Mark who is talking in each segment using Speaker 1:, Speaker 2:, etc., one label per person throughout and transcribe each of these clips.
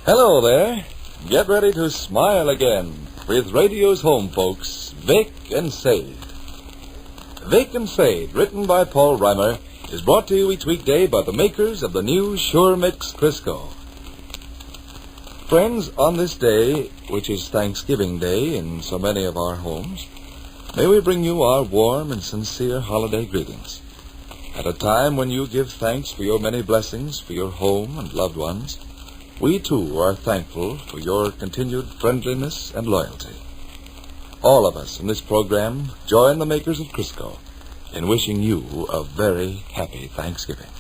Speaker 1: Hello there. Get ready to smile again with radio's home folks, Vic and Sade. Vic and Sade, written by Paul Reimer, is brought to you each weekday by the makers of the new Sure Mix Crisco. Friends, on this day, which is Thanksgiving Day in so many of our homes, may we bring you our warm and sincere holiday greetings. At a time when you give thanks for your many blessings for your home and loved ones, we too are thankful for your continued friendliness and loyalty. All of us in this program join the makers of Crisco in wishing you a very happy Thanksgiving.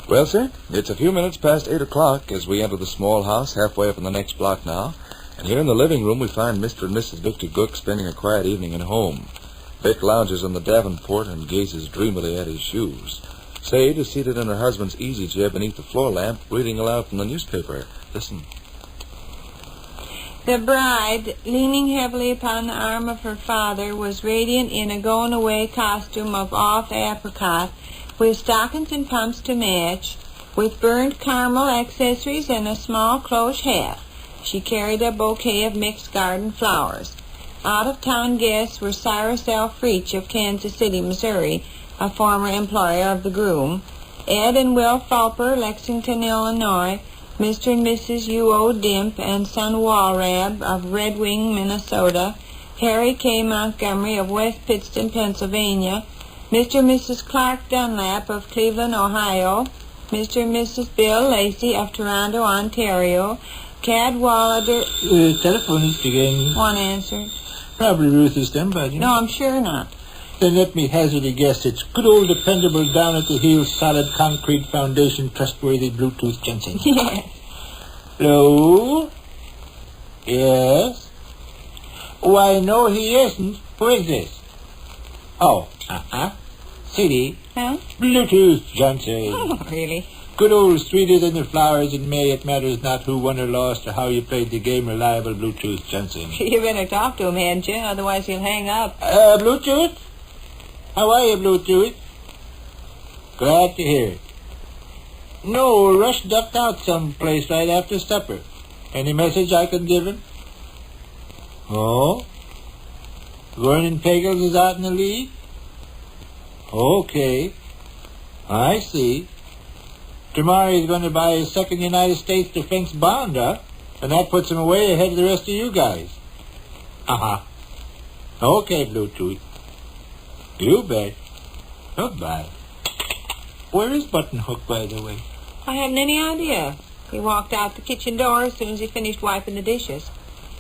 Speaker 1: Well, sir, it's a few minutes past 8 o'clock as we enter the small house halfway up in the next block now. And here in the living room we find Mr. and Mrs. Victor Gook spending a quiet evening at home. Vic lounges on the davenport and gazes dreamily at his shoes. Sade is seated in her husband's easy chair beneath the floor lamp, reading aloud from the newspaper. Listen.
Speaker 2: The bride, leaning heavily upon the arm of her father, was radiant in a going-away costume of off apricot, with stockings and pumps to match, with burnt caramel accessories and a small cloche hat. She carried a bouquet of mixed garden flowers. Out-of-town guests were Cyrus L. Freach of Kansas City, Missouri, a former employer of the groom, Ed and Will Fulper, Lexington, Illinois, Mr. and Mrs. U.O. Dimp and son Walrab of Red Wing, Minnesota, Harry K. Montgomery of West Pittston, Pennsylvania, Mr. and Mrs. Clark Dunlap of Cleveland, Ohio, Mr. and Mrs. Bill Lacey of Toronto, Ontario, Cadwallader...
Speaker 3: Telephonist again.
Speaker 2: One answered.
Speaker 3: Probably Ruth is somebody.
Speaker 2: No, I'm sure not.
Speaker 3: Then let me hazard a guess. It's good old dependable down at the heel, solid concrete foundation, trustworthy Bluetooth Jensen.
Speaker 2: Yes.
Speaker 3: Hello? Yes? Why, no, he isn't. Who is this? Oh, City.
Speaker 2: Huh?
Speaker 3: Bluetooth Johnson.
Speaker 2: Oh, really?
Speaker 3: Good old sweeter than the flowers in May. It matters not who won or lost or how you played the game. Reliable Bluetooth Johnson.
Speaker 2: You better talk to him, hadn't you? Otherwise he'll hang up.
Speaker 3: Bluetooth? How are you, Bluetooth? Glad to hear it. No, Rush ducked out someplace right after supper. Any message I can give him? Oh? Vernon Pagels is out in the lead? Okay. I see. Tomorrow he's going to buy his second United States defense bond, huh? And that puts him way ahead of the rest of you guys. Uh-huh. Okay, Bluetooth. You bet. Goodbye. Where is Button Hook, by the way?
Speaker 2: I haven't any idea. He walked out the kitchen door as soon as he finished wiping the dishes.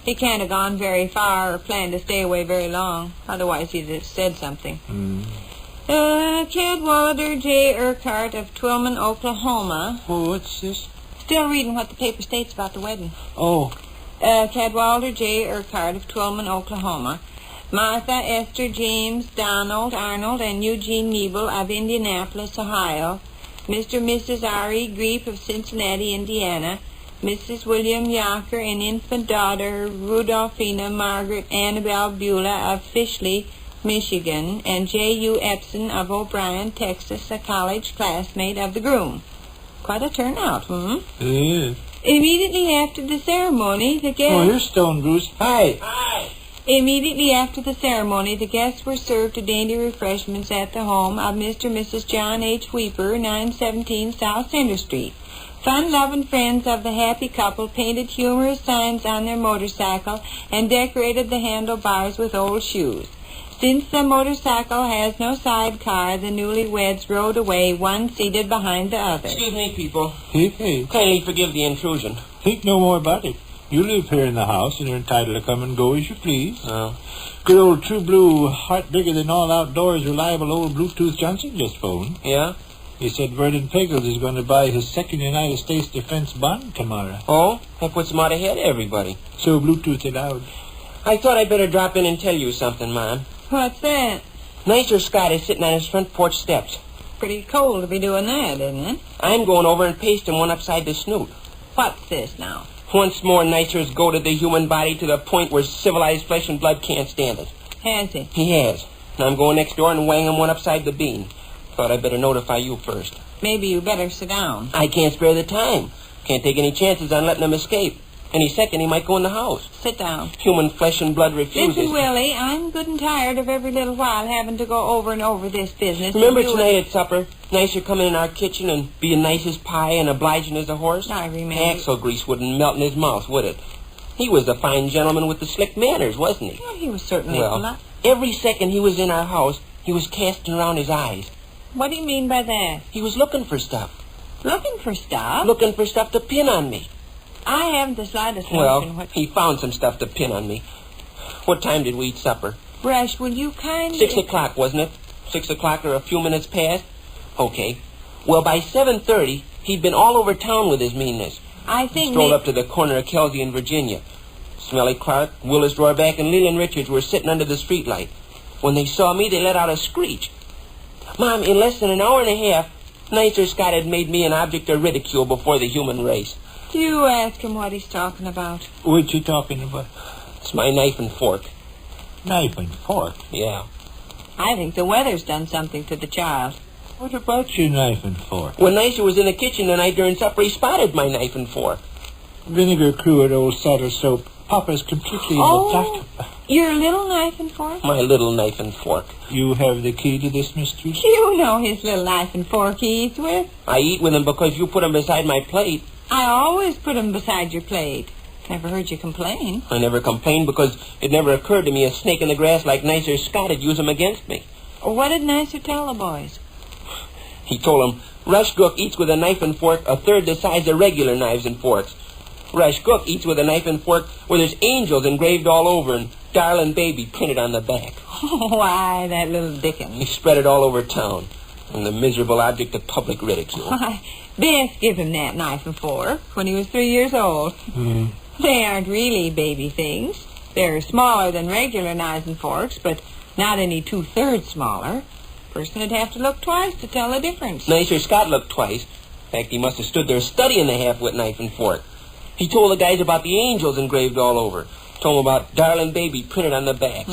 Speaker 2: He can't have gone very far or planned to stay away very long. Otherwise he'd have said something. Cadwallader J. Urquhart of Twillman, Oklahoma.
Speaker 3: Oh, what's this?
Speaker 2: Still reading what the paper states about the wedding.
Speaker 3: Oh.
Speaker 2: Cadwallader J. Urquhart of Twillman, Oklahoma. Martha, Esther, James, Donald, Arnold, and Eugene Niebel of Indianapolis, Ohio. Mr. and Mrs. R.E. Griep of Cincinnati, Indiana. Mrs. William Yocker and infant daughter Rudolphina Margaret Annabelle Beulah of Fishley, Michigan, and J.U. Epson of O'Brien, Texas, a college classmate of the groom. Quite a turnout,
Speaker 3: Yes.
Speaker 2: Immediately after the ceremony, the guests...
Speaker 3: Oh, here's Stone Bruce. Hi.
Speaker 2: Immediately after the ceremony, the guests were served to dainty refreshments at the home of Mr. and Mrs. John H. Weeper, 917 South Center Street. Fun-loving friends of the happy couple painted humorous signs on their motorcycle and decorated the handlebars with old shoes. Since the motorcycle has no sidecar, the newlyweds rode away, one seated behind the other.
Speaker 4: Excuse me, people.
Speaker 3: Hey.
Speaker 4: Kindly forgive the intrusion.
Speaker 3: Think no more about it. You live here in the house, and you're entitled to come and go as you please.
Speaker 4: Oh.
Speaker 3: Good old true blue, heart bigger than all outdoors, reliable old Bluetooth Johnson just phoned.
Speaker 4: Yeah?
Speaker 3: He said Vernon Pagels is going to buy his second United States defense bond tomorrow.
Speaker 4: Oh? That puts him out ahead of everybody.
Speaker 3: So Bluetooth allowed.
Speaker 4: I thought I'd better drop in and tell you something, Mom.
Speaker 2: What's that?
Speaker 4: Nicer Scott is sitting on his front porch steps.
Speaker 2: Pretty cold to be doing that, isn't it?
Speaker 4: I'm going over and pasting one upside the snoot.
Speaker 2: What's this now?
Speaker 4: Once more, Nicer's goaded the human body to the point where civilized flesh and blood can't stand it.
Speaker 2: Has he?
Speaker 4: He has. Now I'm going next door and wang him one upside the bean. Thought I'd better notify you first.
Speaker 2: Maybe you better sit down.
Speaker 4: I can't spare the time. Can't take any chances on letting him escape. Any second, he might go in the house.
Speaker 2: Sit down.
Speaker 4: Human flesh and blood refuses.
Speaker 2: Listen, Willie, I'm good and tired of every little while having to go over and over this business.
Speaker 4: Remember tonight at supper? Nicer coming in our kitchen and being nice as pie and obliging as a horse?
Speaker 2: I remember.
Speaker 4: Axle grease wouldn't melt in his mouth, would it? He was the fine gentleman with the slick manners, wasn't he?
Speaker 2: Well, he was certainly
Speaker 4: Well,
Speaker 2: polite.
Speaker 4: every second he was in our house, he was casting around his eyes.
Speaker 2: What do you mean by that?
Speaker 4: He was looking for stuff.
Speaker 2: Looking for stuff?
Speaker 4: Looking for stuff to pin on me.
Speaker 2: I haven't the slightest
Speaker 4: Well,
Speaker 2: notion what...
Speaker 4: he found some stuff to pin on me. What time did we eat supper?
Speaker 2: Rush, will you kindly...
Speaker 4: 6 o'clock, wasn't it? 6 o'clock or a few minutes past? Okay. Well, by 7:30, he'd been all over town with his meanness.
Speaker 2: I think...
Speaker 4: Strolled up to the corner of Kelsey and Virginia. Smelly Clark, Willis Rohrback, and Leland Richards were sitting under the streetlight. When they saw me, they let out a screech. Mom, in less than an hour and a half, Nicer Scott had made me an object of ridicule before the human race.
Speaker 2: You ask him what he's talking about.
Speaker 3: What you talking about?
Speaker 4: It's my knife and fork.
Speaker 3: Knife and fork?
Speaker 4: Yeah.
Speaker 2: I think the weather's done something to the child.
Speaker 3: What about your knife and fork?
Speaker 4: When Nicer was in the kitchen the night during supper, he spotted my knife and fork.
Speaker 3: Vinegar crew at old Saddle Soap. Papa's completely in
Speaker 2: Oh,
Speaker 3: the
Speaker 2: your little knife and fork?
Speaker 4: My little knife and fork.
Speaker 3: You have the key to this mystery?
Speaker 2: You know his little knife and fork he eats with.
Speaker 4: I eat with him because you put him beside my plate.
Speaker 2: I always put 'em beside your plate. Never heard you complain.
Speaker 4: I never complained because it never occurred to me a snake in the grass like Nicer Scott would use him against me.
Speaker 2: What did Nicer tell the boys?
Speaker 4: He told them, Rush Gook eats with a knife and fork a third the size of regular knives and forks. Rush Gook eats with a knife and fork where there's angels engraved all over and Darling Baby printed on the back.
Speaker 2: Why, that little Dickens.
Speaker 4: He spread it all over town. I'm the miserable object of public ridicule.
Speaker 2: Why, Beth gave him that knife and fork when he was 3 years old. They aren't really baby things. They're smaller than regular knives and forks, but not any 2/3 smaller. Person would have to look twice to tell the difference.
Speaker 4: Nicer Scott looked twice. In fact, he must have stood there studying the half-wit knife and fork. He told the guys about the angels engraved all over. Told them about Darling Baby printed on the backs.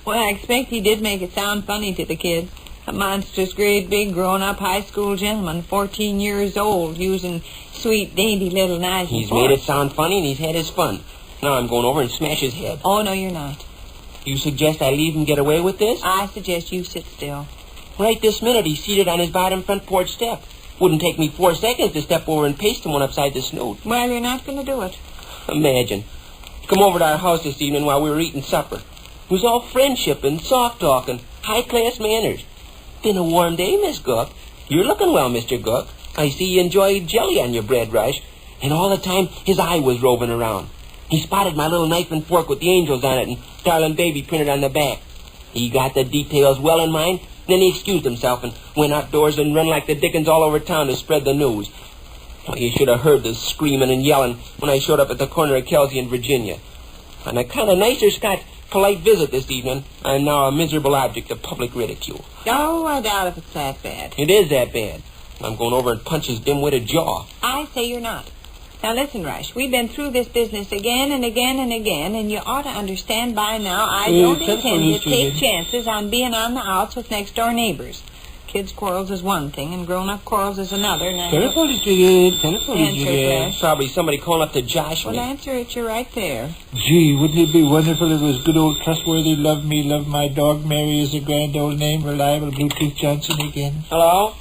Speaker 2: Well, I expect he did make it sound funny to the kids. A monstrous, great, big, grown-up high school gentleman, 14 years old, using sweet, dainty little knives and
Speaker 4: He's
Speaker 2: forks.
Speaker 4: made it sound funny and he's had his fun. Now I'm going over and smash his head.
Speaker 2: Oh, no, you're not.
Speaker 4: You suggest I leave him get away with this?
Speaker 2: I suggest you sit still.
Speaker 4: Right this minute, he's seated on his bottom front porch step. Wouldn't take me 4 seconds to step over and paste him one upside the snoot.
Speaker 2: Well, you're not going to do it.
Speaker 4: Imagine. Come over to our house this evening while we were eating supper. It was all friendship and soft talk and high-class manners. Been a warm day, Miss Gook. You're looking well, Mr. Gook. I see you enjoy jelly on your bread, Rush. And all the time, his eye was roving around. He spotted my little knife and fork with the angels on it and Darling Baby printed on the back. He got the details well in mind. Then he excused himself and went outdoors and run like the dickens all over town to spread the news. Well, you should have heard the screaming and yelling when I showed up at the corner of Kelsey and Virginia. On a kind of Nicer Scott's polite visit this evening, I'm now a miserable object of public ridicule.
Speaker 2: Oh, I doubt if it's that bad.
Speaker 4: It is that bad. I'm going over and punch his dim-witted jaw.
Speaker 2: I say you're not. Now, listen, Rush, we've been through this business again and again and again, and you ought to understand by now I don't intend to take chances on being on the outs with next-door neighbors. Kids' quarrels is one thing, and grown-up quarrels is another.
Speaker 3: Telephone is again. Telephone is
Speaker 2: Answer,
Speaker 3: again.
Speaker 2: Flash.
Speaker 4: Probably somebody calling up to josh
Speaker 2: Well,
Speaker 4: me.
Speaker 2: answer it. You're right there.
Speaker 3: Gee, wouldn't it be wonderful if it was good old trustworthy, love me, love my dog, Mary is a grand old name, reliable Bluetooth Johnson again?
Speaker 4: Hello?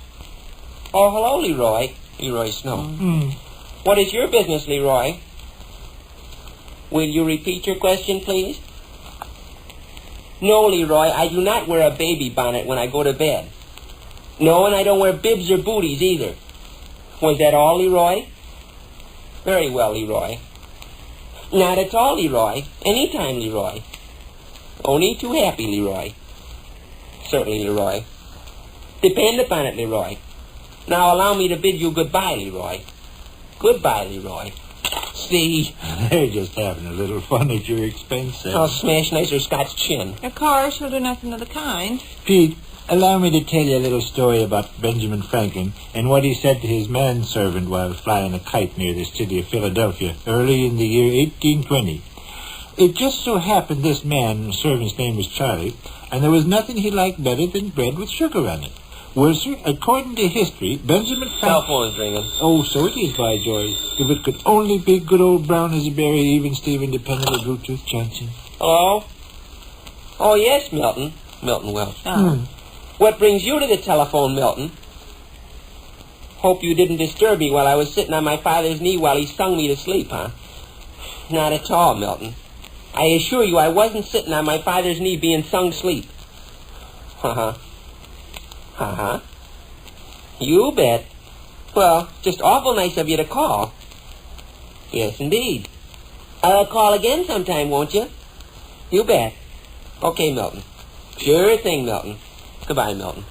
Speaker 4: Oh, hello, Leroy. Leroy Snow. What is your business, Leroy? Will you repeat your question, please? No, Leroy, I do not wear a baby bonnet when I go to bed. No, and I don't wear bibs or booties either. Was that all, Leroy? Very well, Leroy. Not at all, Leroy. Anytime, Leroy. Only too happy, Leroy. Certainly, Leroy. Depend upon it, Leroy. Now allow me to bid you goodbye, Leroy. Goodbye, Leroy. See,
Speaker 3: They're just having a little fun at your expense,
Speaker 4: I'll
Speaker 3: sir.
Speaker 4: smash Nicer Scott's chin.
Speaker 2: Of course, you'll do nothing of the kind.
Speaker 3: Pete, allow me to tell you a little story about Benjamin Franklin and what he said to his manservant while flying a kite near the city of Philadelphia early in the year 1820. It just so happened this man, the servant's name was Charlie, and there was nothing he liked better than bread with sugar on it. Well, sir, according to history, Benjamin
Speaker 4: Cell phone's ringing.
Speaker 3: Oh, so it is, by George. If it could only be good old brown as a berry, even Stephen, dependable Bluetooth Johnson.
Speaker 4: Hello? Oh, yes, Milton. Milton Welch.
Speaker 2: Oh.
Speaker 4: What brings you to the telephone, Milton? Hope you didn't disturb me while I was sitting on my father's knee while he sung me to sleep, huh? Not at all, Milton. I assure you I wasn't sitting on my father's knee being sung sleep. Uh-huh. Uh-huh. You bet. Well, just awful nice of you to call. Yes, indeed. I'll call again sometime, won't you? You bet. Okay, Milton. Sure thing, Milton. Goodbye, Milton.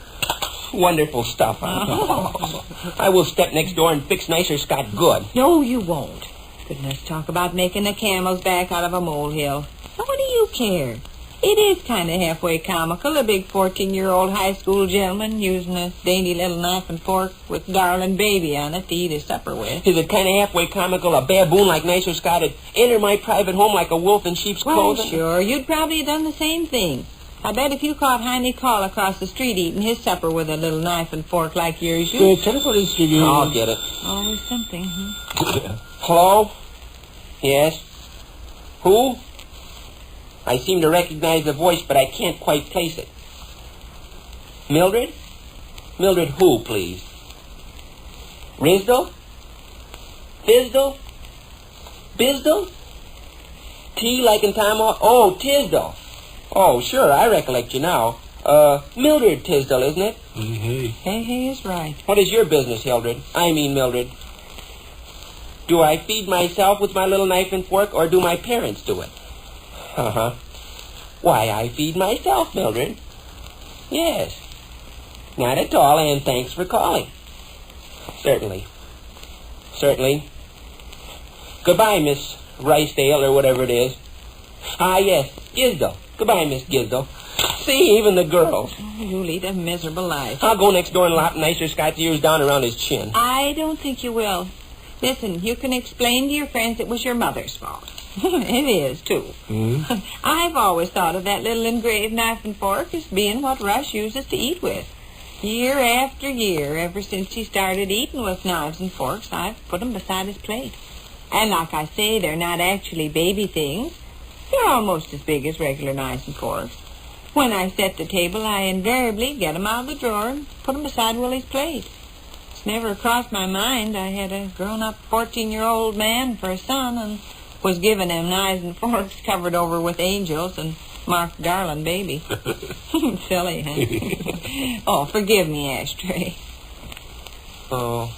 Speaker 4: Wonderful stuff, huh? I will step next door and fix Nicer Scott good.
Speaker 2: No, you won't. Goodness, talk about making a camel's back out of a molehill. Now, what do you care? It is kind of halfway comical, a big 14-year-old high school gentleman using a dainty little knife and fork with darling baby on it to eat his supper with.
Speaker 4: Is it kind of halfway comical a baboon like Nicer Scott would enter my private home like a wolf in sheep's
Speaker 2: Well,
Speaker 4: clothing?
Speaker 2: sure, you'd probably have done the same thing. I bet if you caught Heine Call across the street eating his supper with a little knife and fork like yours,
Speaker 3: The
Speaker 2: you'd...
Speaker 3: telephone is ringing.
Speaker 4: I'll get it.
Speaker 2: Always something, huh?
Speaker 4: Hello? Yes? Who? I seem to recognize the voice, but I can't quite place it. Mildred? Mildred who, please? Risdell? Fisdell? Bizdell? T like in time off? Oh, Tisdall. Oh, sure, I recollect you now. Mildred Tisdall, isn't it?
Speaker 3: Hey.
Speaker 2: Hey is right.
Speaker 4: What is your business, Mildred? Mildred. Do I feed myself with my little knife and fork, or do my parents do it? Uh-huh. Why, I feed myself, Mildred. Yes. Not at all, and thanks for calling. Certainly. Certainly. Goodbye, Miss Ricedale, or whatever it is. Ah, yes, Gisdell. Goodbye, Miss Gisdell. See, even the girls.
Speaker 2: Oh, you lead a miserable life.
Speaker 4: I'll go next door and lop Nicer Scott's ears down around his chin.
Speaker 2: I don't think you will. Listen, you can explain to your friends it was your mother's fault. It is, too.
Speaker 3: Mm-hmm.
Speaker 2: I've always thought of that little engraved knife and fork as being what Rush uses to eat with. Year after year, ever since he started eating with knives and forks, I've put 'em beside his plate. And like I say, they're not actually baby things. They're almost as big as regular knives and forks. When I set the table, I invariably get 'em out of the drawer and put 'em beside Willie's plate. It's never crossed my mind I had a grown-up 14-year-old man for a son and was giving him knives and forks covered over with angels and marked darling baby. Silly, huh? Oh, forgive me, Ashtray.
Speaker 4: Oh,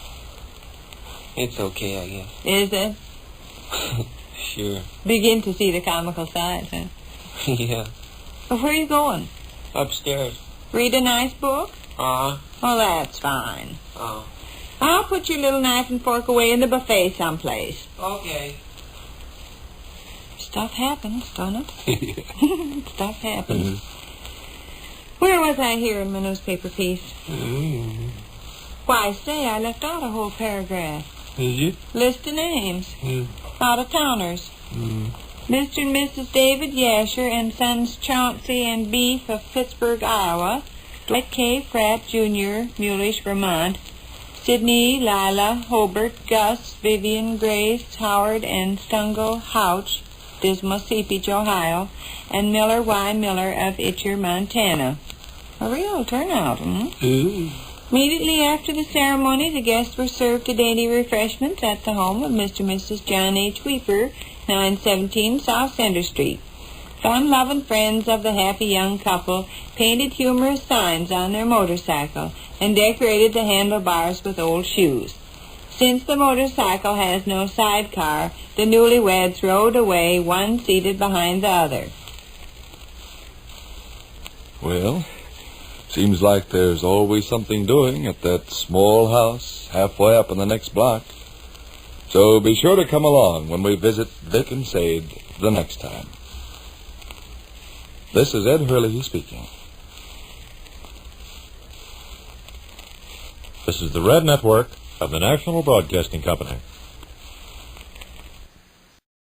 Speaker 4: it's okay, I guess.
Speaker 2: Is it?
Speaker 4: Sure.
Speaker 2: Begin to see the comical side, huh?
Speaker 4: Yeah.
Speaker 2: Well, where are you going?
Speaker 4: Upstairs.
Speaker 2: Read a nice book?
Speaker 4: Uh-huh.
Speaker 2: Well, that's fine.
Speaker 4: Oh.
Speaker 2: I'll put your little knife and fork away in the buffet someplace.
Speaker 4: Okay.
Speaker 2: Stuff happens, don't it? Stuff happens. Where was I here in my newspaper piece? Why, say, I left out a whole paragraph.
Speaker 3: Did you?
Speaker 2: List of names. Out-of-towners. Mr. and Mrs. David Yasher and Sons Chauncey and Beef of Pittsburgh, Iowa. Flick K. Pratt, Jr., Mulish, Vermont. Sidney, Lila, Hobart, Gus, Vivian, Grace, Howard, and Stungo Houch, Dismal Seepage, Ohio, and Miller Y. Miller of Itcher, Montana. A real turnout, Immediately after the ceremony, the guests were served to dainty refreshments at the home of Mr. and Mrs. John H. Weeper, 917 South Center Street. Fun-loving friends of the happy young couple painted humorous signs on their motorcycle and decorated the handlebars with old shoes. Since the motorcycle has no sidecar, the newlyweds rode away, one seated behind the other.
Speaker 1: Well, seems like there's always something doing at that small house halfway up in the next block. So be sure to come along when we visit Vic and Sade the next time. This is Ed Hurley speaking.
Speaker 5: This is the Red Network of the National Broadcasting Company.